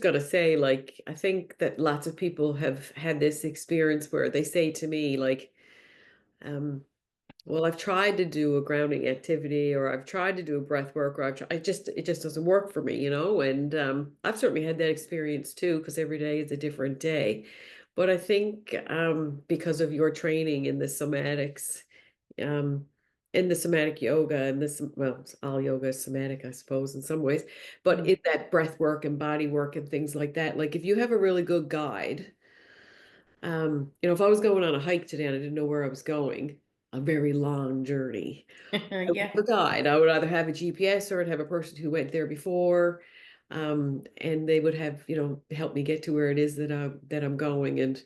gonna say, like, I think that lots of people have had this experience where they say to me, like, um, well, I've tried to do a grounding activity, or I've tried to do a breath work, or it just doesn't work for me, you know? And I've certainly had that experience too, because every day is a different day. But I think because of your training in the somatics, um, in the somatic yoga, and this, well, all yoga is somatic, I suppose, in some ways, but Mm. in that breath work and body work and things like that, like if you have a really good guide, if I was going on a hike today and I didn't know where I was going, a very long journey, I would Yeah. have a guide. I would either have a GPS or I'd have a person who went there before, and they would have, help me get to where it is that I'm going. And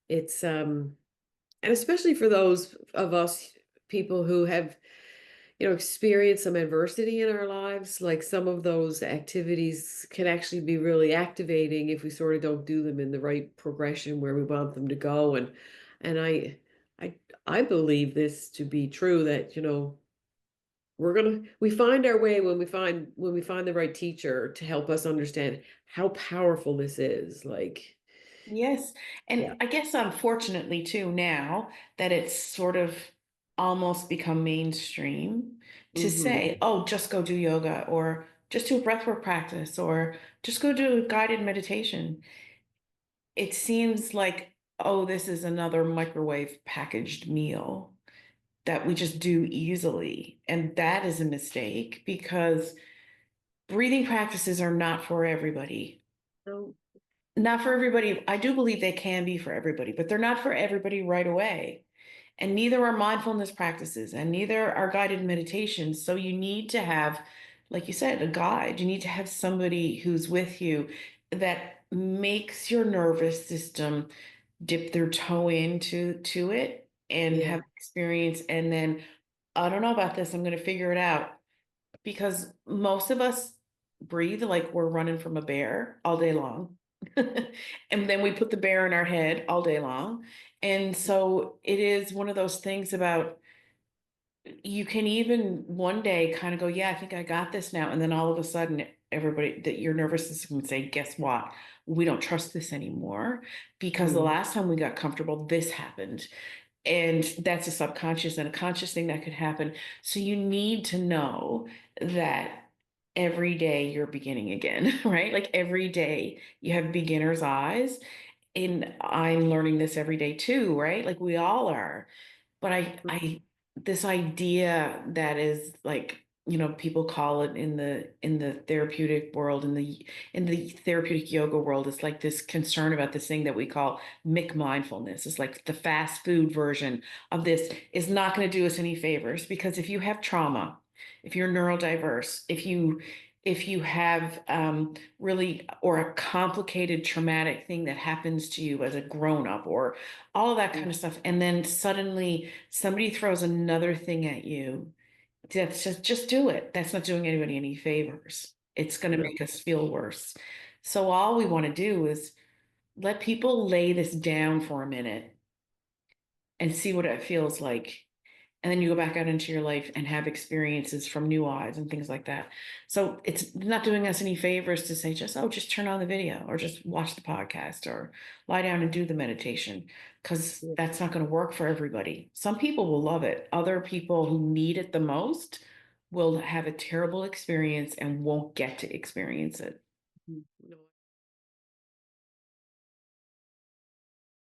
it's and especially for those of us people who have, experienced some adversity in our lives, like some of those activities can actually be really activating if we sort of don't do them in the right progression where we want them to go. And I I believe this to be true, that, we find our way when we find the right teacher to help us understand how powerful this is. Like, Yes. yeah. And I guess unfortunately too now that it's sort of almost become mainstream to Hmm. say, oh, just go do yoga or just do a breathwork practice or just go do a guided meditation. It seems like, oh, this is another microwave packaged meal that we just do easily. And that is a mistake because breathing practices are not for everybody. So, Not for everybody. I do believe they can be for everybody, but they're not for everybody right away. And neither are mindfulness practices, and neither are guided meditations. So you need to have, like you said, a guide. You need to have somebody who's with you that makes your nervous system dip their toe into it and yeah. have experience. And then, I don't know about this, I'm going to figure it out because most of us breathe like we're running from a bear all day long. And then we put the bear in our head all day long. And so it is one of those things about you can even one day kind of go, yeah, I think I got this now. And then all of a sudden, everybody that your nervous system would say, guess what? We don't trust this anymore because the Mm. last time we got comfortable, this happened. And that's a subconscious and a conscious thing that could happen. So you need to know that every day you're beginning again, right? Like every day you have beginner's eyes. And I'm learning this every day too, right? Like we all are. But this idea that is like, people call it in the therapeutic world, in the therapeutic yoga world, it's like this concern about this thing that we call Mick mindfulness. It's like the fast food version of this is not going to do us any favors because if you have trauma, if you're neurodiverse, if you have really or a complicated traumatic thing that happens to you as a grown up or all of that kind of stuff, and then suddenly somebody throws another thing at you, that's just do it. That's not doing anybody any favors. It's going to No. make us feel worse. So all we want to do is let people lay this down for a minute and see what it feels like. And then you go back out into your life and have experiences from new eyes and things like that. So it's not doing us any favors to say just turn on the video or just watch the podcast or lie down and do the meditation because Yeah. that's not going to work for everybody. Some people will love it. Other people who need it the most will have a terrible experience and won't get to experience it. Mhm. No.